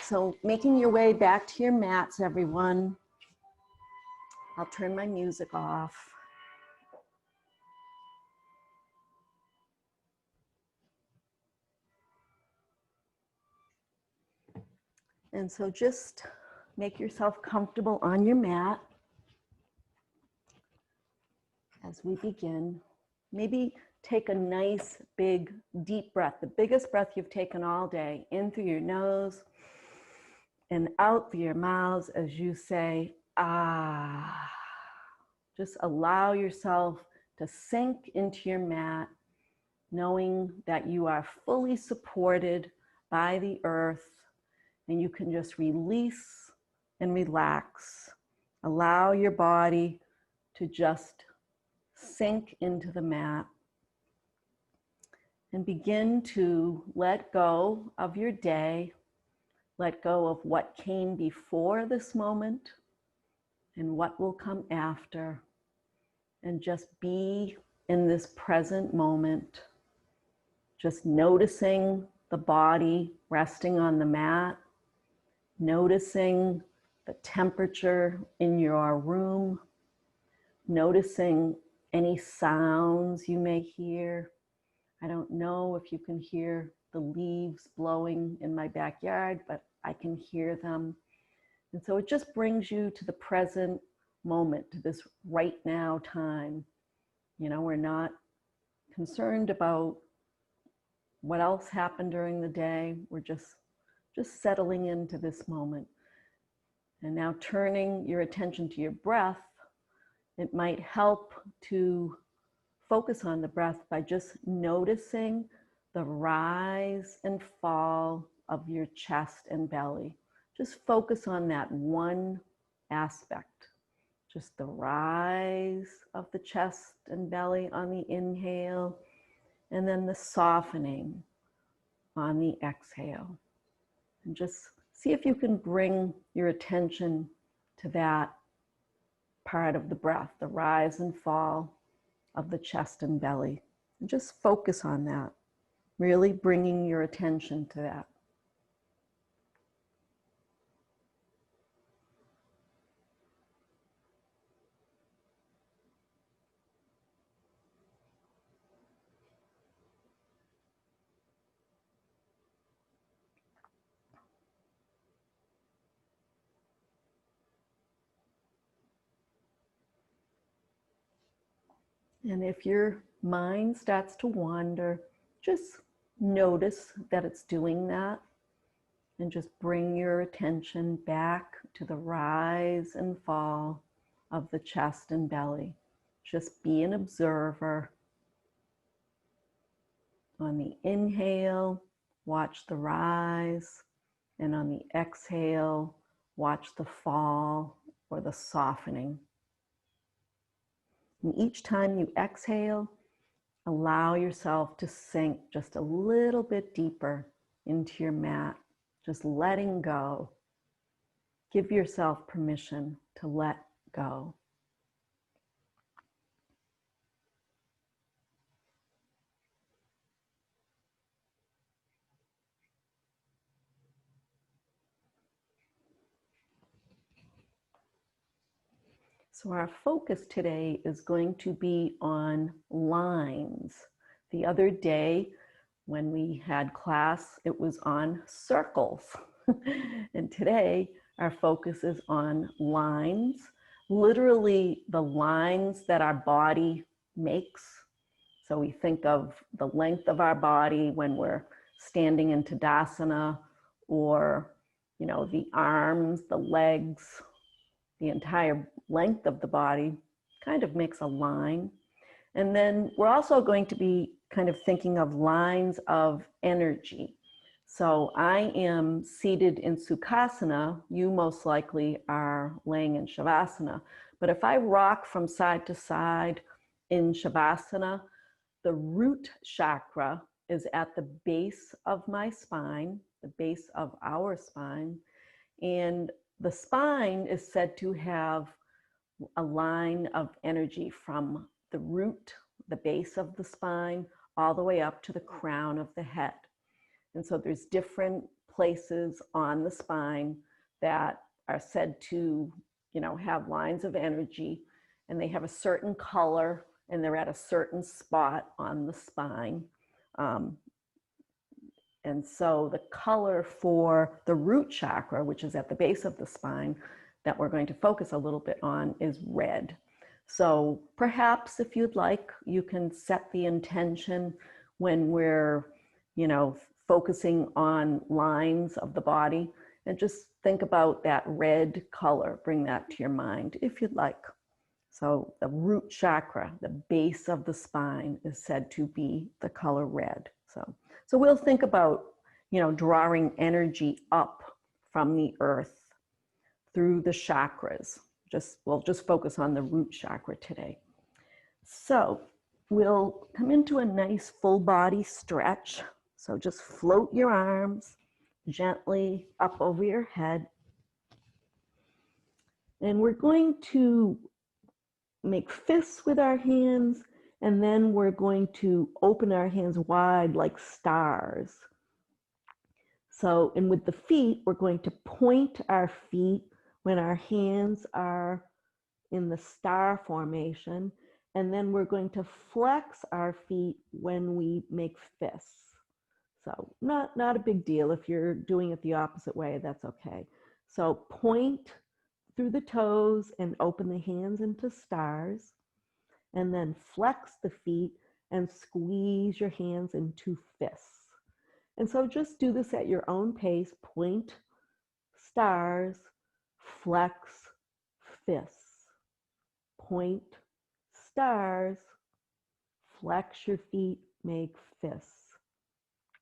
So making your way back to your mats, everyone. I'll turn my music off. And so just make yourself comfortable on your mat as we begin. Maybe take a nice, big, deep breath, the biggest breath you've taken all day, in through your nose and out through your mouths as you say, ah. Just allow yourself to sink into your mat, knowing that you are fully supported by the earth, and you can just release and relax. Allow your body to just sink into the mat and begin to let go of your day, let go of what came before this moment and what will come after, and just be in this present moment, just noticing the body resting on the mat, noticing the temperature in your room, noticing any sounds you may hear. I don't know if you can hear the leaves blowing in my backyard, but I can hear them. And so it just brings you to the present moment, to this right now time. You know, we're not concerned about what else happened during the day. We're just settling into this moment. And now turning your attention to your breath, it might help to focus on the breath by just noticing the rise and fall of your chest and belly. Just focus on that one aspect. Just the rise of the chest and belly on the inhale, and then the softening on the exhale. And just see if you can bring your attention to that part of the breath, the rise and fall of the chest and belly. And just focus on that, really bringing your attention to that. And if your mind starts to wander, just notice that it's doing that, and just bring your attention back to the rise and fall of the chest and belly. Just be an observer. On the inhale, watch the rise, and on the exhale, watch the fall or the softening. And each time you exhale, allow yourself to sink just a little bit deeper into your mat, just letting go. Give yourself permission to let go. So our focus today is going to be on lines. The other day when we had class, it was on circles. And today our focus is on lines, literally the lines that our body makes. So we think of the length of our body when we're standing in Tadasana, or, you know, the arms, the legs, the entire length of the body kind of makes a line. And then we're also going to be kind of thinking of lines of energy. So I am seated in Sukhasana. You most likely are laying in Shavasana. But if I rock from side to side in Shavasana, the root chakra is at the base of my spine, the base of our spine. And the spine is said to have a line of energy from the root, the base of the spine, all the way up to the crown of the head. And so there's different places on the spine that are said to, have lines of energy, and they have a certain color and they're at a certain spot on the spine. And so the color for the root chakra, which is at the base of the spine, that we're going to focus a little bit on, is red. So perhaps if you'd like, you can set the intention when we're, focusing on lines of the body, and just think about that red color. Bring that to your mind if you'd like. So the root chakra, the base of the spine, is said to be the color red. So we'll think about, drawing energy up from the earth through the chakras. We'll just focus on the root chakra today. So we'll come into a nice full body stretch. So just float your arms gently up over your head. And we're going to make fists with our hands, and then we're going to open our hands wide like stars. So, and with the feet, we're going to point our feet when our hands are in the star formation, and then we're going to flex our feet when we make fists. So not a big deal. If you're doing it the opposite way, that's okay. So point through the toes and open the hands into stars, and then flex the feet and squeeze your hands into fists. And so just do this at your own pace. Point, stars, flex, fists. Point, stars, flex your feet, make fists.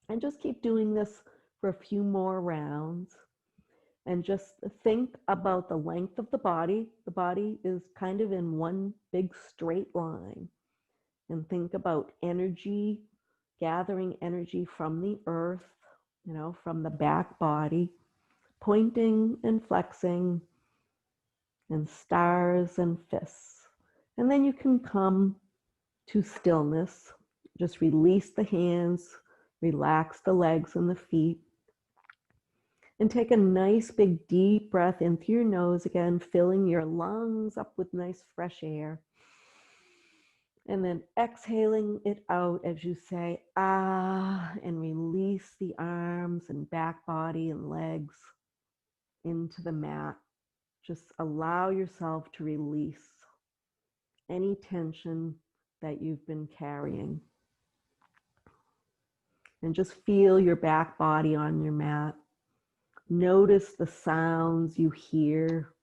And just keep doing this for a few more rounds. And just think about the length of the body. The body is kind of in one big straight line. And think about energy, gathering energy from the earth, from the back body, pointing and flexing, and stars and fists. And then you can come to stillness. Just release the hands, relax the legs and the feet. And take a nice big deep breath in through your nose again, filling your lungs up with nice fresh air. And then exhaling it out as you say, ah, and release the arms and back body and legs into the mat. Just allow yourself to release any tension that you've been carrying. And just feel your back body on your mat. Notice the sounds you hear.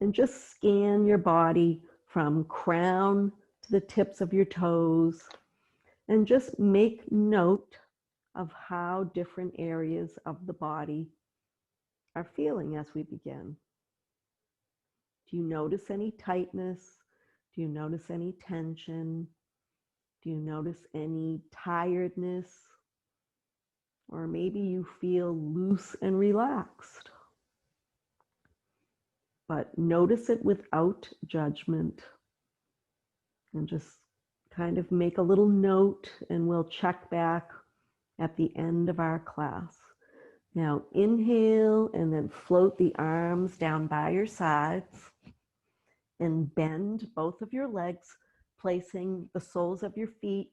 And just scan your body from crown to the tips of your toes. And just make note of how different areas of the body are feeling as we begin. Do you notice any tightness? Do you notice any tension? Do you notice any tiredness? Or maybe you feel loose and relaxed. But notice it without judgment. And just kind of make a little note, and we'll check back at the end of our class. Now inhale and then float the arms down by your sides and bend both of your legs, placing the soles of your feet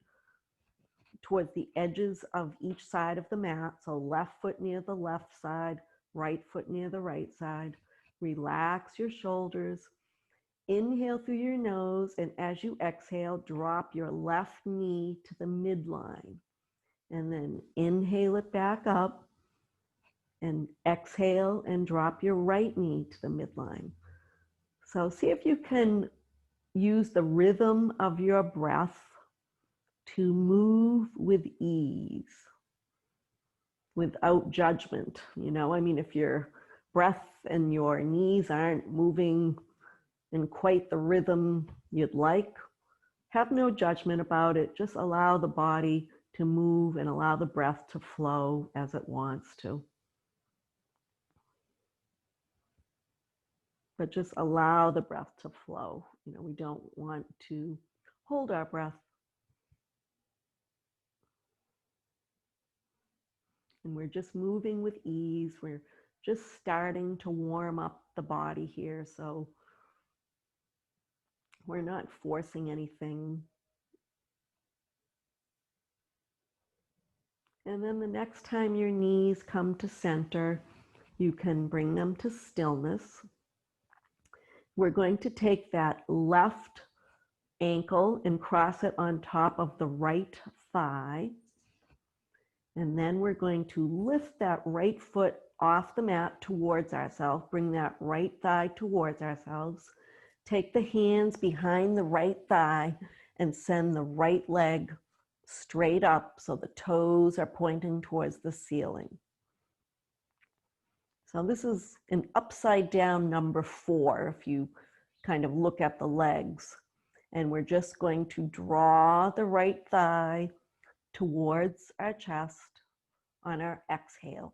towards the edges of each side of the mat. So left foot near the left side, right foot near the right side. Relax your shoulders. Inhale through your nose, and as you exhale, drop your left knee to the midline. And then inhale it back up, and exhale and drop your right knee to the midline. So see if you can use the rhythm of your breath to move with ease, without judgment. If your breath and your knees aren't moving in quite the rhythm you'd like, have no judgment about it. Just allow the body to move and allow the breath to flow as it wants to. But just allow the breath to flow. We don't want to hold our breath. And we're just moving with ease. We're just starting to warm up the body here, so we're not forcing anything. And then the next time your knees come to center, you can bring them to stillness. We're going to take that left ankle and cross it on top of the right thigh. And then we're going to lift that right foot off the mat towards ourselves, bring that right thigh towards ourselves, take the hands behind the right thigh and send the right leg straight up so the toes are pointing towards the ceiling. So this is an upside down number 4 if you kind of look at the legs. And we're just going to draw the right thigh towards our chest on our exhale.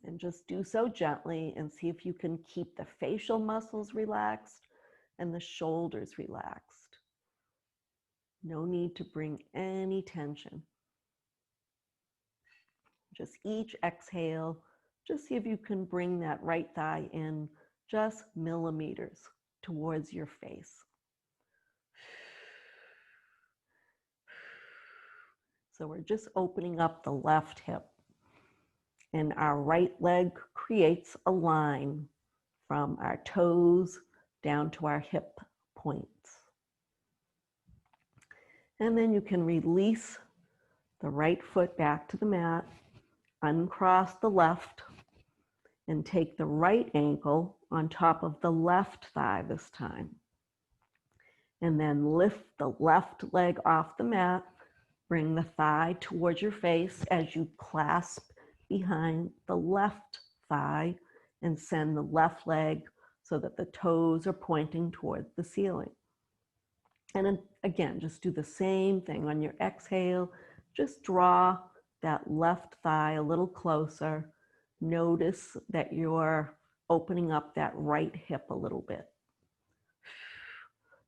And just do so gently and see if you can keep the facial muscles relaxed and the shoulders relaxed. No need to bring any tension. Just each exhale, just see if you can bring that right thigh in just millimeters towards your face. So we're just opening up the left hip. And our right leg creates a line from our toes down to our hip points. And then you can release the right foot back to the mat, uncross the left, and take the right ankle on top of the left thigh this time. And then lift the left leg off the mat, bring the thigh towards your face as you clasp behind the left thigh and send the left leg so that the toes are pointing toward the ceiling. And then again, just do the same thing on your exhale. Just draw that left thigh a little closer. Notice that you're opening up that right hip a little bit.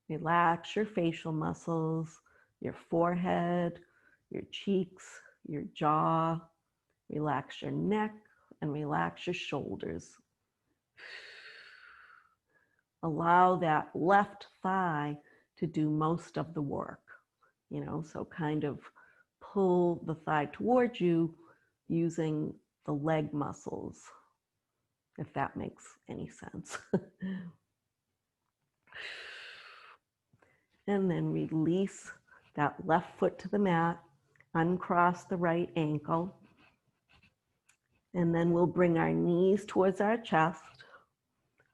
Relax your facial muscles, your forehead, your cheeks, your jaw. Relax your neck and relax your shoulders. Allow that left thigh to do most of the work, so kind of pull the thigh towards you using the leg muscles, if that makes any sense. And then release that left foot to the mat, uncross the right ankle, and then we'll bring our knees towards our chest.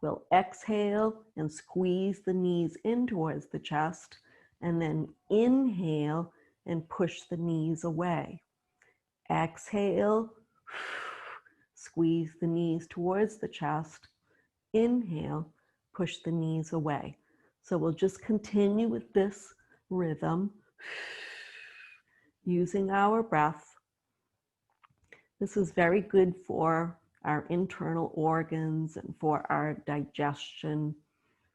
We'll exhale and squeeze the knees in towards the chest, and then inhale and push the knees away. Exhale, squeeze the knees towards the chest. Inhale, push the knees away. So we'll just continue with this rhythm using our breath. This is very good for our internal organs and for our digestion.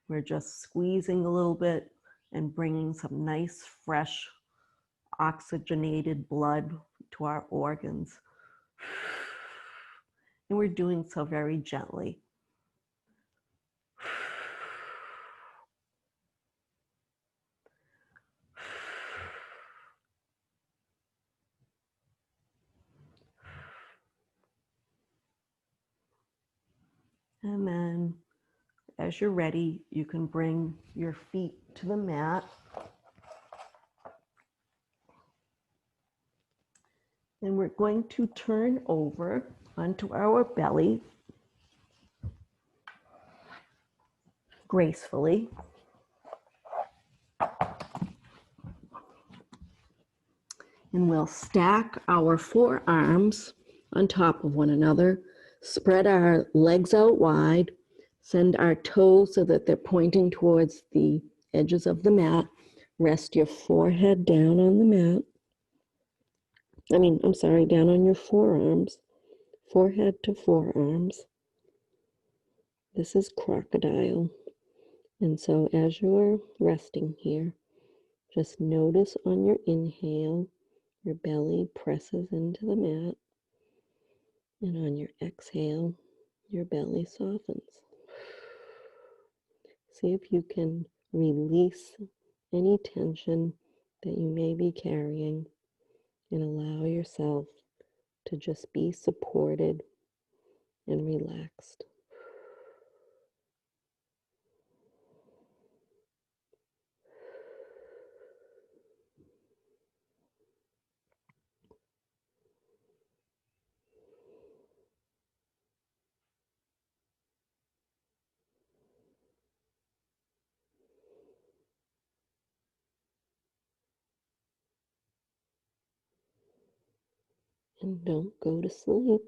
We're just squeezing a little bit and bringing some nice, fresh, oxygenated blood to our organs. And we're doing so very gently. And then, as you're ready, you can bring your feet to the mat. And we're going to turn over onto our belly gracefully. And we'll stack our forearms on top of one another, spread our legs out wide, send our toes so that they're pointing towards the edges of the mat. Rest your forehead down on the mat. Down on your forearms, forehead to forearms. This is crocodile. And so as you're resting here, just notice on your inhale Your belly presses into the mat, and on your exhale, your belly softens. See if you can release any tension that you may be carrying and allow yourself to just be supported and relaxed. And don't go to sleep.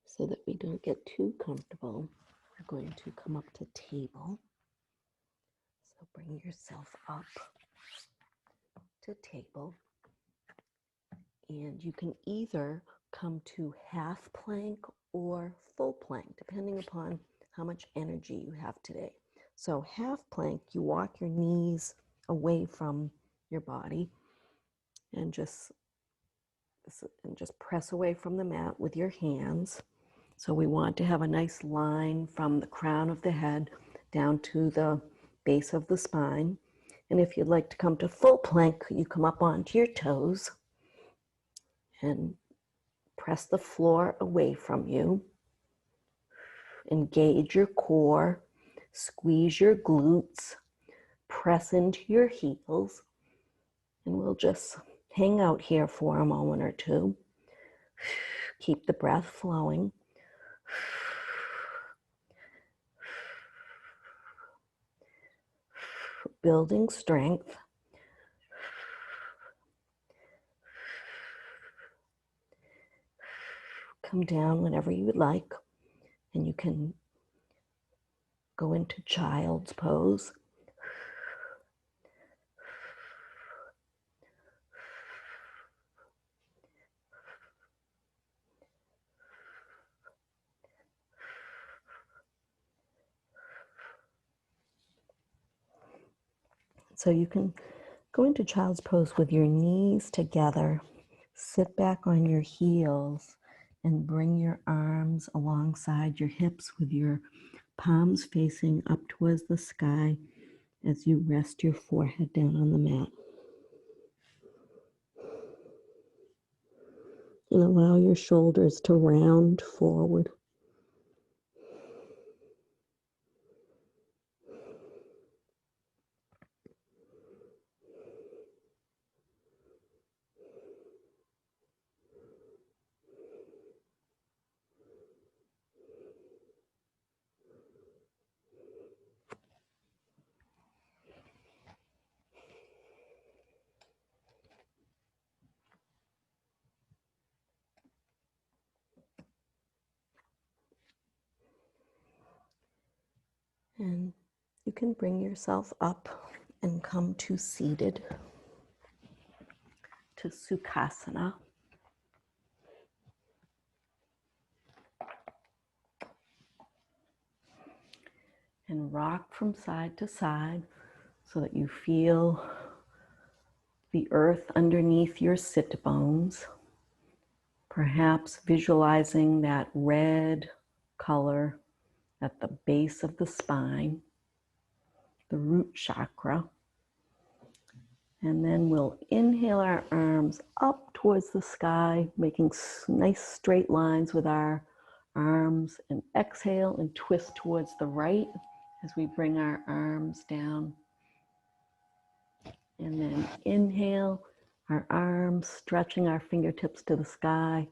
So that we don't get too comfortable, we're going to come up to table. So bring yourself up to table. And you can either come to half plank or full plank, depending upon how much energy you have today. So half plank, you walk your knees away from your body and just press away from the mat with your hands. So we want to have a nice line from the crown of the head down to the base of the spine. And if you'd like to come to full plank, you come up onto your toes and press the floor away from you. Engage your core, squeeze your glutes, press into your heels, and we'll just hang out here for a moment or two. Keep the breath flowing. Building strength. Come down whenever you would like, and you can go into child's pose. So you can go into child's pose with your knees together, sit back on your heels, and bring your arms alongside your hips with your palms facing up towards the sky as you rest your forehead down on the mat. And allow your shoulders to round forward. And you can bring yourself up and come to seated, to Sukhasana. And rock from side to side so that you feel the earth underneath your sit bones, perhaps visualizing that red color at the base of the spine, the root chakra. And then we'll inhale our arms up towards the sky, making nice straight lines with our arms, and exhale and twist towards the right as we bring our arms down. And then inhale, our arms, stretching our fingertips to the sky.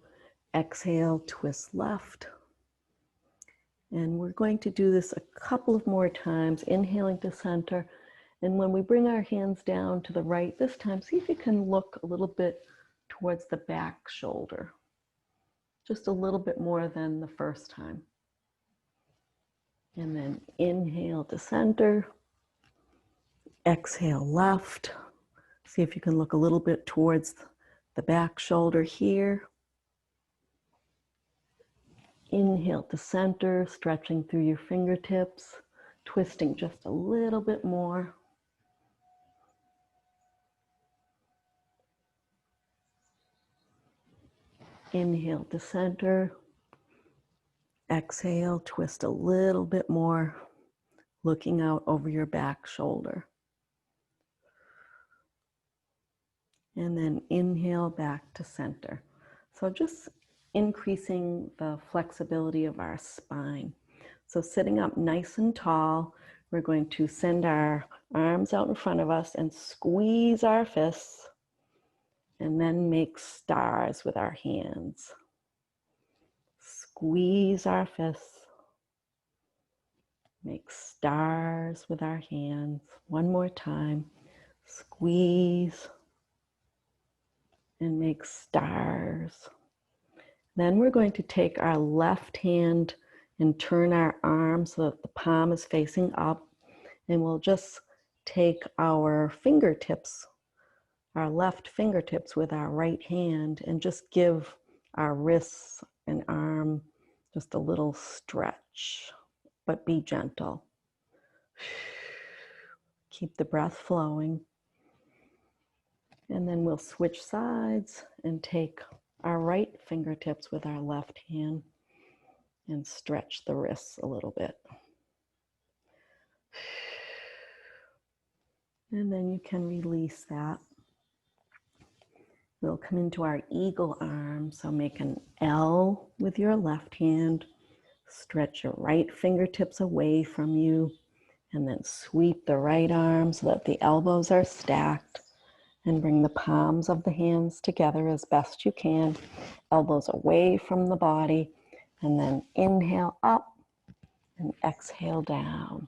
Exhale, twist left. And we're going to do this a couple of more times, inhaling to center. And when we bring our hands down to the right this time, see if you can look a little bit towards the back shoulder. Just a little bit more than the first time. And then inhale to center. Exhale left. See if you can look a little bit towards the back shoulder here. Inhale to center, stretching through your fingertips, twisting just a little bit more. Inhale to center. Exhale, twist a little bit more, looking out over your back shoulder. And then inhale back to center. So just increasing the flexibility of our spine. So sitting up nice and tall, we're going to send our arms out in front of us and squeeze our fists, and then make stars with our hands. Squeeze our fists, make stars with our hands. One more time. Squeeze and make stars. Then we're going to take our left hand and turn our arm so that the palm is facing up, and we'll just take our fingertips, our left fingertips with our right hand, and just give our wrists and arm just a little stretch, but be gentle. Keep the breath flowing. And then we'll switch sides and take our right fingertips with our left hand and stretch the wrists a little bit. And then you can release that. We'll come into our eagle arm. So make an L with your left hand, stretch your right fingertips away from you, and then sweep the right arm so that the elbows are stacked, and bring the palms of the hands together as best you can, elbows away from the body, and then inhale up and exhale down.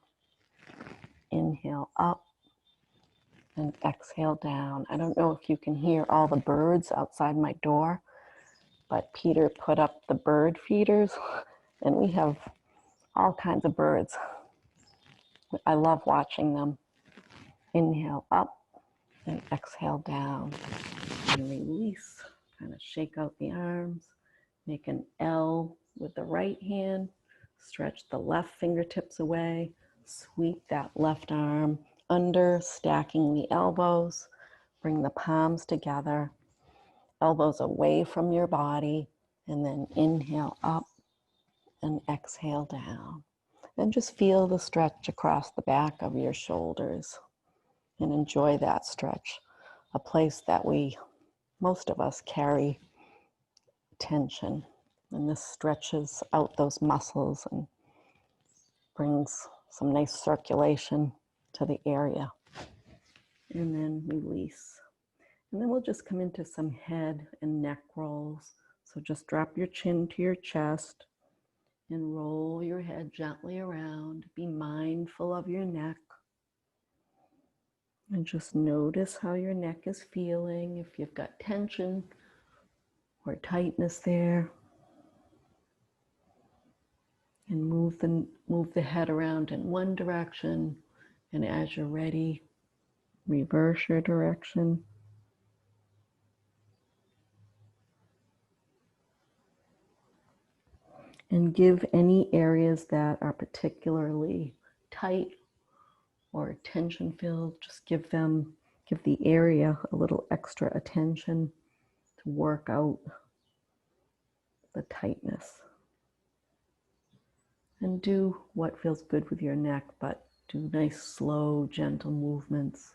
Inhale up and exhale down. I don't know if you can hear all the birds outside my door, but Peter put up the bird feeders, and we have all kinds of birds. I love watching them. Inhale up and exhale down. And release, kind of shake out the arms. Make an L with the right hand, stretch the left fingertips away, sweep that left arm under, stacking the elbows, bring the palms together, elbows away from your body, and then inhale up and exhale down. And just feel the stretch across the back of your shoulders and enjoy that stretch, a place that most of us carry tension. And this stretches out those muscles and brings some nice circulation to the area. And then release. And then we'll just come into some head and neck rolls. So just drop your chin to your chest and roll your head gently around. Be mindful of your neck. And just notice how your neck is feeling, if you've got tension or tightness there. And move the head around in one direction, and as you're ready, reverse your direction. And give any areas that are particularly tight or tension filled, just give the area a little extra attention to work out the tightness. And do what feels good with your neck, but do nice, slow, gentle movements.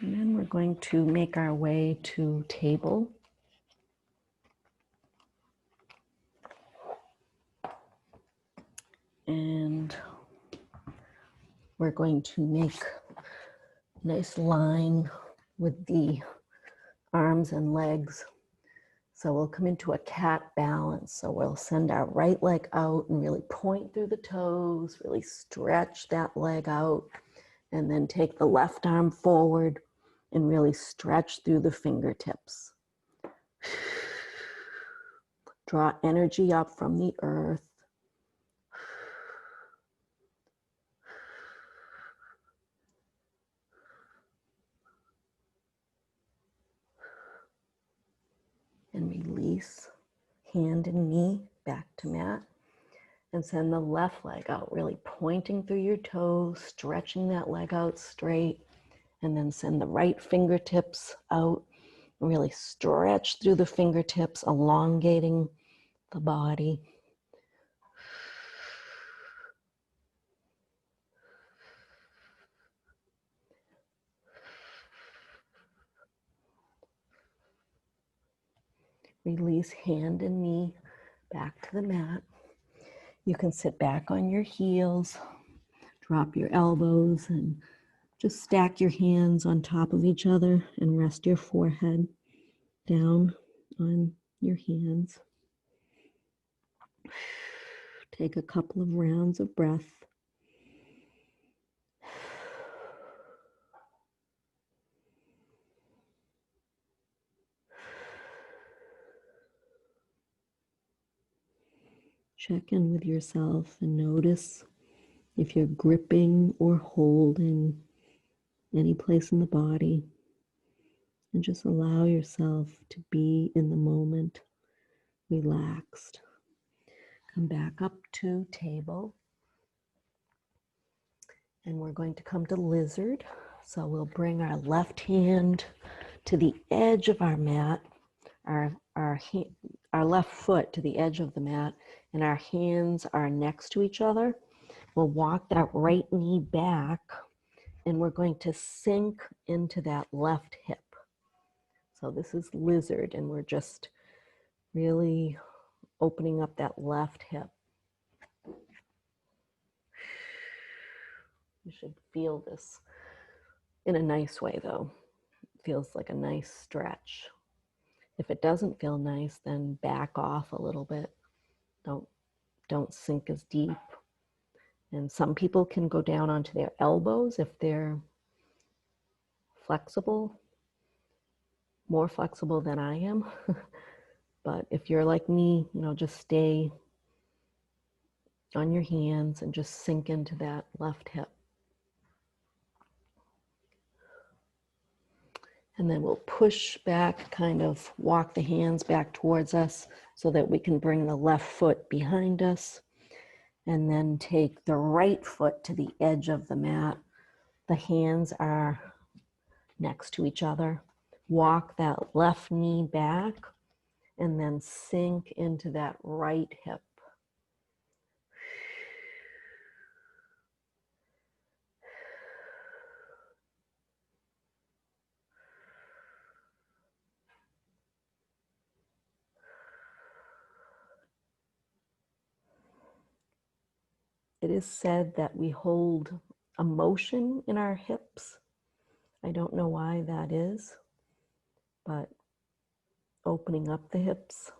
And then we're going to make our way to table. And we're going to make a nice line with the arms and legs. So we'll come into a cat balance. So we'll send our right leg out and really point through the toes, really stretch that leg out, and then take the left arm forward and really stretch through the fingertips. Draw energy up from the earth. And release hand and knee back to mat. And send the left leg out, really pointing through your toes, stretching that leg out straight. And then send the right fingertips out. Really stretch through the fingertips, elongating the body. Release hand and knee back to the mat. You can sit back on your heels, drop your elbows, and just stack your hands on top of each other and rest your forehead down on your hands. Take a couple of rounds of breath. Check in with yourself and notice if you're gripping or holding any place in the body. And just allow yourself to be in the moment, relaxed. Come back up to table. And we're going to come to lizard. So we'll bring our left hand to the edge of our mat, our left foot to the edge of the mat, and our hands are next to each other. We'll walk that right knee back, and we're going to sink into that left hip. So this is lizard, and we're just really opening up that left hip. You should feel this in a nice way, though. It feels like a nice stretch. If it doesn't feel nice, then back off a little bit. Don't sink as deep. And some people can go down onto their elbows if they're flexible, more flexible than I am. But if you're like me, just stay on your hands and just sink into that left hip. And then we'll push back, kind of walk the hands back towards us so that we can bring the left foot behind us. And then take the right foot to the edge of the mat. The hands are next to each other. Walk that left knee back and then sink into that right hip. It is said that we hold emotion in our hips. I don't know why that is, but opening up the hips,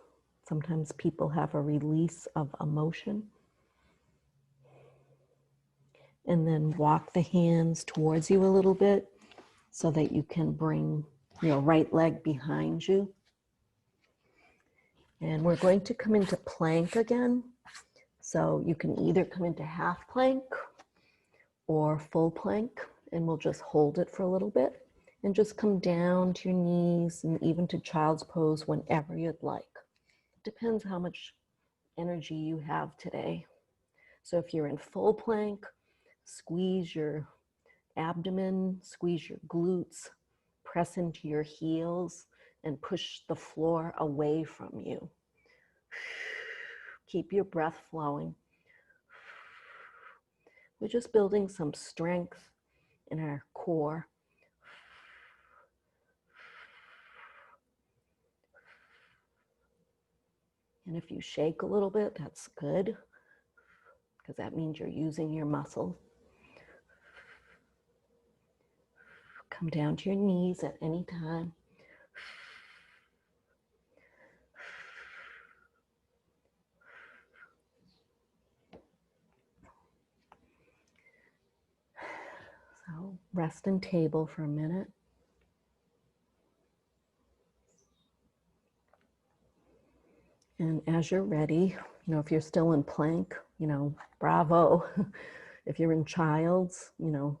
sometimes people have a release of emotion. And then walk the hands towards you a little bit so that you can bring your right leg behind you. And we're going to come into plank again. So you can either come into half plank or full plank, and we'll just hold it for a little bit and just come down to your knees and even to child's pose whenever you'd like. It depends how much energy you have today. So if you're in full plank, squeeze your abdomen, squeeze your glutes, press into your heels, and push the floor away from you. Keep your breath flowing. We're just building some strength in our core. And if you shake a little bit, that's good, because that means you're using your muscle. Come down to your knees at any time. So rest in table for a minute. And as you're ready, if you're still in plank, bravo. If you're in child's, you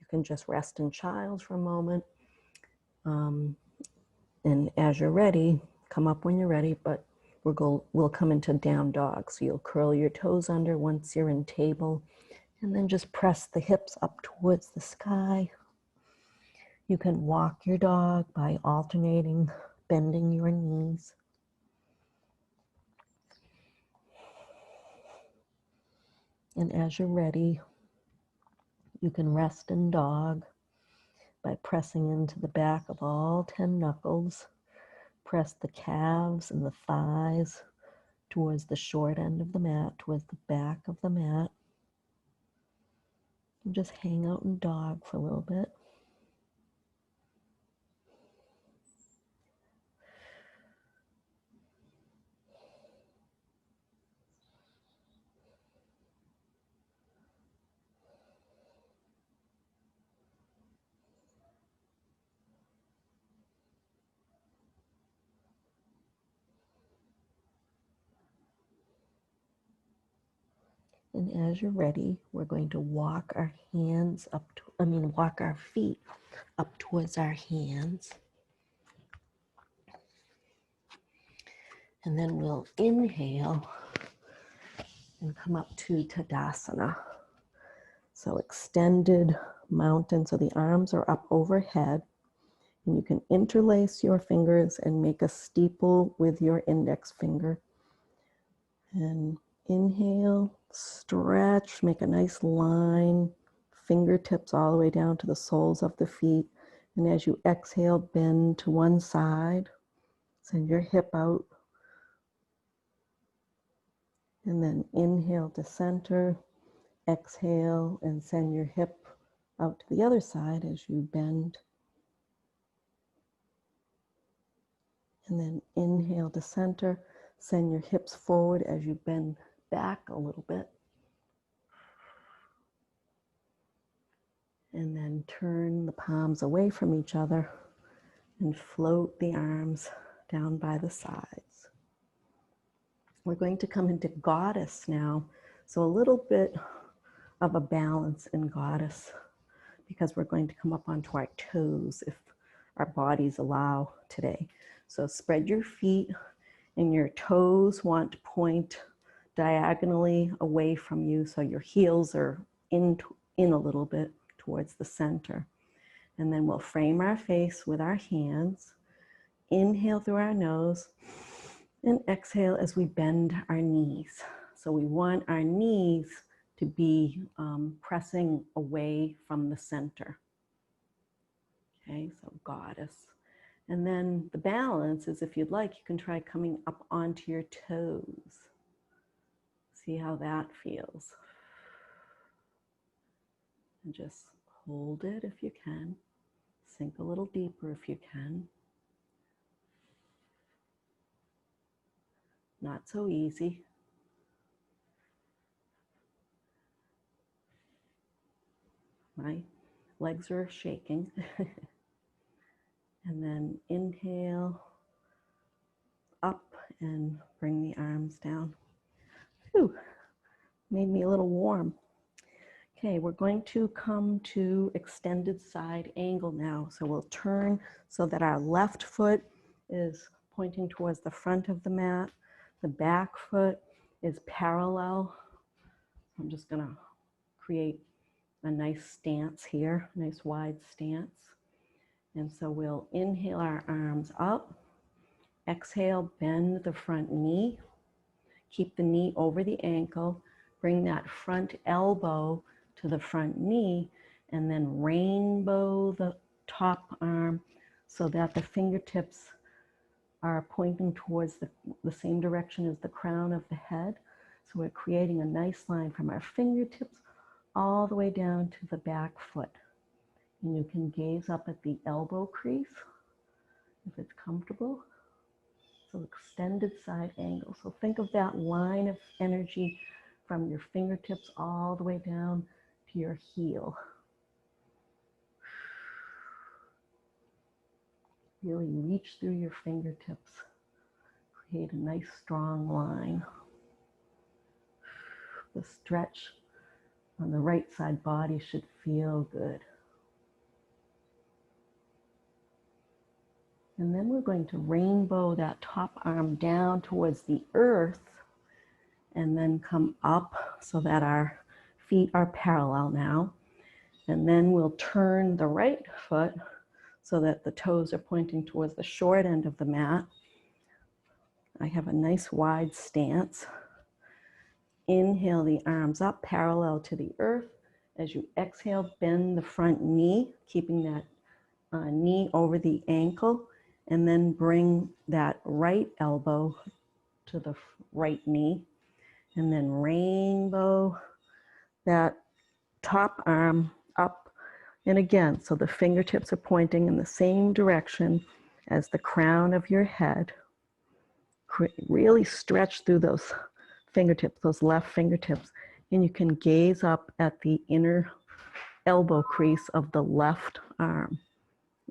can just rest in child's for a moment. And as you're ready, Come up when you're ready, but we'll come into down dog. So you'll curl your toes under once you're in table, and then just press the hips up towards the sky. You can walk your dog by alternating, bending your knees. And as you're ready, you can rest in dog by pressing into the back of all 10 knuckles. Press the calves and the thighs towards the short end of the mat, towards the back of the mat. And just hang out in dog for a little bit. And as you're ready, we're going to walk our walk our feet up towards our hands. And then we'll inhale and come up to Tadasana. So extended mountain, so the arms are up overhead. And you can interlace your fingers and make a steeple with your index finger. And inhale, stretch, make a nice line, fingertips all the way down to the soles of the feet. And as you exhale, bend to one side, send your hip out. And then inhale to center, exhale, and send your hip out to the other side as you bend. And then inhale to center, send your hips forward as you bend back a little bit. And then turn the palms away from each other and float the arms down by the sides. We're going to come into Goddess now. So a little bit of a balance in Goddess, because we're going to come up onto our toes if our bodies allow today. So spread your feet, and your toes want to point diagonally away from you, so your heels are in a little bit towards the center. And then we'll frame our face with our hands. Inhale through our nose and exhale as we bend our knees. So we want our knees to be pressing away from the center. Okay, so Goddess. And then the balance is, if you'd like, you can try coming up onto your toes. See how that feels. And just hold it if you can. Sink a little deeper if you can. Not so easy. My legs are shaking. And then inhale up and bring the arms down. Whew, made me a little warm. Okay, we're going to come to extended side angle now. So we'll turn so that our left foot is pointing towards the front of the mat. The back foot is parallel. I'm just gonna create a nice stance here, nice wide stance. And so we'll inhale our arms up. Exhale, bend the front knee. Keep the knee over the ankle. Bring that front elbow to the front knee, and then rainbow the top arm so that the fingertips are pointing towards the same direction as the crown of the head. So we're creating a nice line from our fingertips all the way down to the back foot. And you can gaze up at the elbow crease if it's comfortable. So extended side angle. So think of that line of energy from your fingertips all the way down to your heel. Really reach through your fingertips. Create a nice strong line. The stretch on the right side body should feel good. And then we're going to rainbow that top arm down towards the earth and then come up so that our feet are parallel now. And then we'll turn the right foot so that the toes are pointing towards the short end of the mat. I have a nice wide stance. Inhale the arms up parallel to the earth. As you exhale, bend the front knee, keeping that knee over the ankle, and then bring that right elbow to the right knee, and then rainbow that top arm up and again, so the fingertips are pointing in the same direction as the crown of your head. Really stretch through those fingertips, those left fingertips, and you can gaze up at the inner elbow crease of the left arm.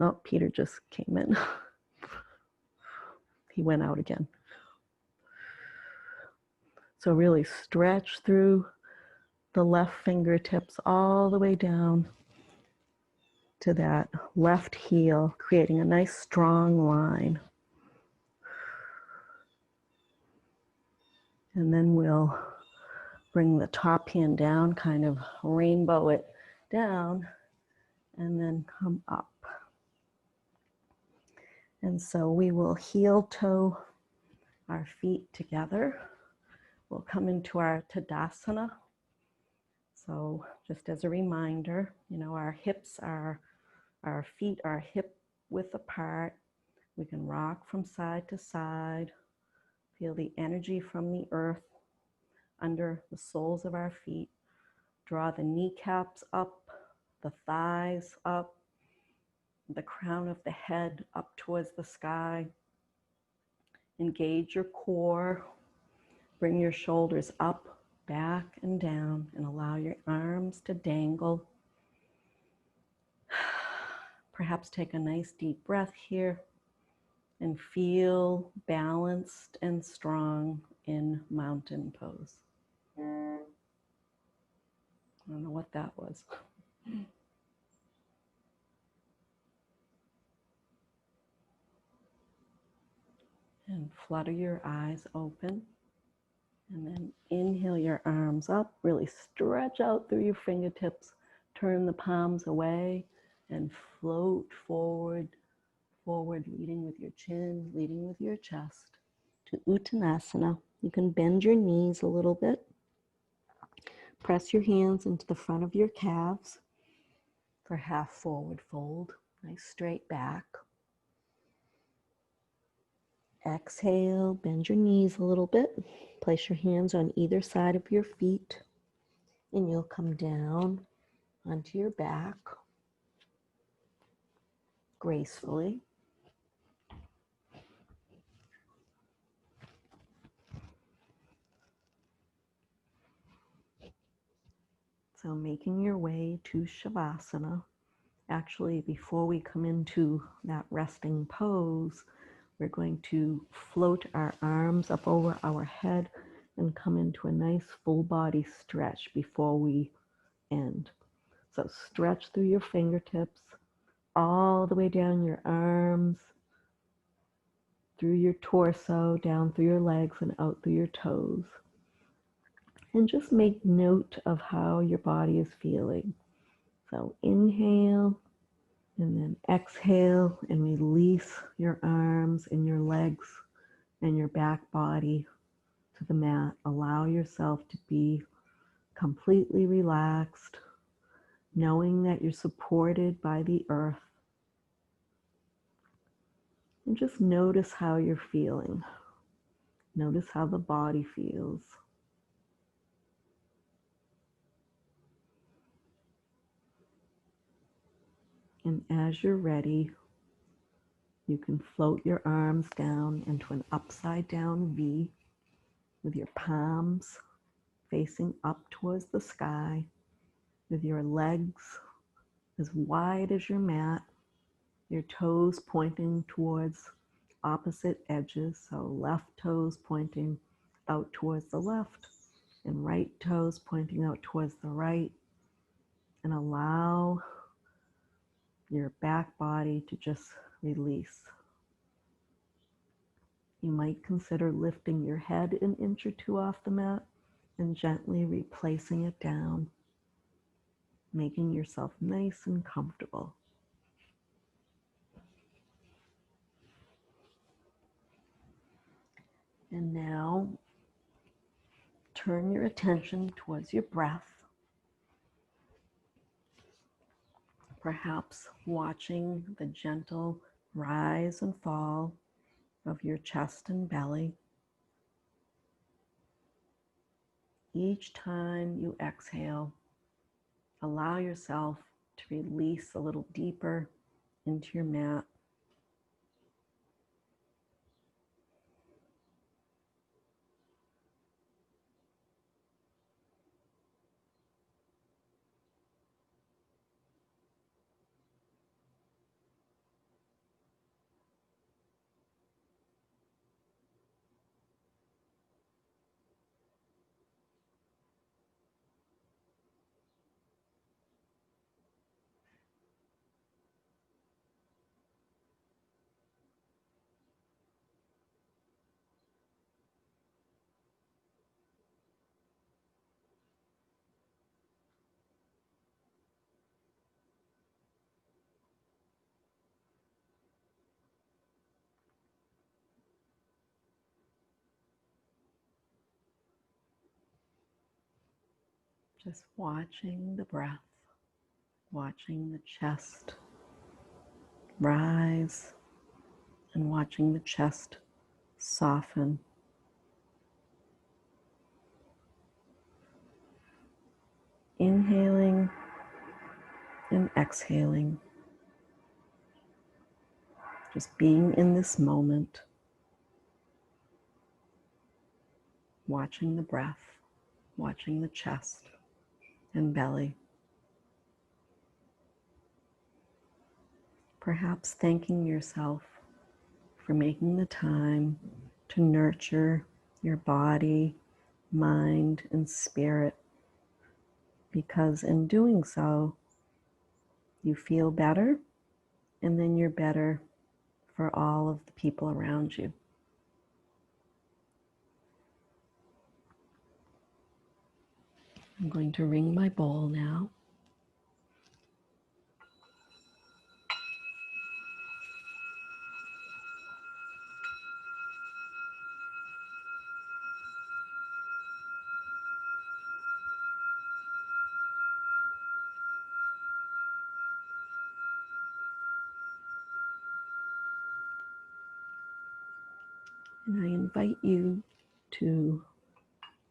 Oh, Peter just came in. He went out again. So really stretch through the left fingertips all the way down to that left heel, creating a nice strong line. And then we'll bring the top hand down, kind of rainbow it down, and then come up. And so we will heel toe our feet together. We'll come into our Tadasana. So just as a reminder, our hips are, our feet are hip width apart. We can rock from side to side. Feel the energy from the earth under the soles of our feet. Draw the kneecaps up, the thighs up, the crown of the head up towards the sky. Engage your core. Bring your shoulders up, back, and down, and allow your arms to dangle. Perhaps take a nice deep breath here and feel balanced and strong in mountain pose. I don't know what that was. And flutter your eyes open. And then inhale your arms up, really stretch out through your fingertips, turn the palms away and float forward, leading with your chin, leading with your chest to Uttanasana. You can bend your knees a little bit. Press your hands into the front of your calves for half forward fold, nice straight back. Exhale, bend your knees a little bit. Place your hands on either side of your feet, and you'll come down onto your back gracefully. So making your way to Shavasana. Actually, before we come into that resting pose, we're going to float our arms up over our head and come into a nice full body stretch before we end. So stretch through your fingertips, all the way down your arms, through your torso, down through your legs, and out through your toes. And just make note of how your body is feeling. So inhale, and then exhale and release your arms and your legs and your back body to the mat. Allow yourself to be completely relaxed, knowing that you're supported by the earth. And just notice how you're feeling. Notice how the body feels. And as you're ready, you can float your arms down into an upside down V with your palms facing up towards the sky, with your legs as wide as your mat, your toes pointing towards opposite edges, so left toes pointing out towards the left and right toes pointing out towards the right, and allow your back body to just release. You might consider lifting your head an inch or two off the mat and gently replacing it down, making yourself nice and comfortable. And now turn your attention towards your breath, perhaps watching the gentle rise and fall of your chest and belly. Each time you exhale, allow yourself to release a little deeper into your mat. Just watching the breath, watching the chest rise and watching the chest soften. Inhaling and exhaling. Just being in this moment, watching the breath, watching the chest and belly. Perhaps thanking yourself for making the time to nurture your body, mind, and spirit, because in doing so, you feel better, and then you're better for all of the people around you. I'm going to ring my bowl now. And I invite you to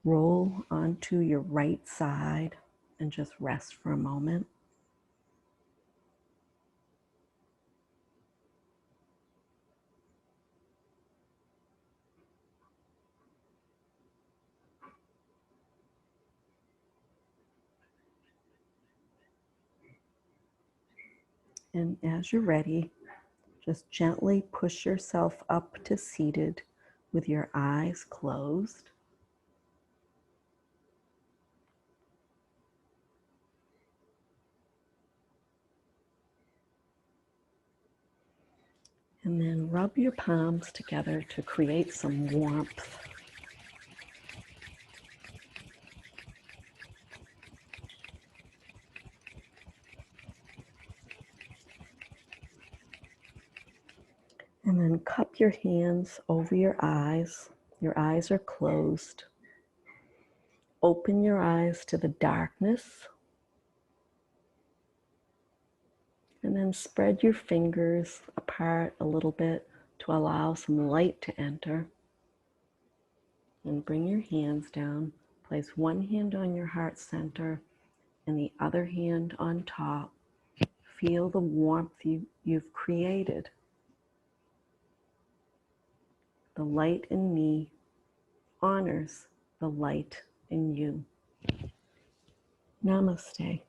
roll onto your right side and just rest for a moment. And as you're ready, just gently push yourself up to seated with your eyes closed. And then rub your palms together to create some warmth. And then cup your hands over your eyes. Your eyes are closed. Open your eyes to the darkness. And then spread your fingers apart a little bit to allow some light to enter. And bring your hands down. Place one hand on your heart center and the other hand on top. Feel the warmth you've created. The light in me honors the light in you. Namaste.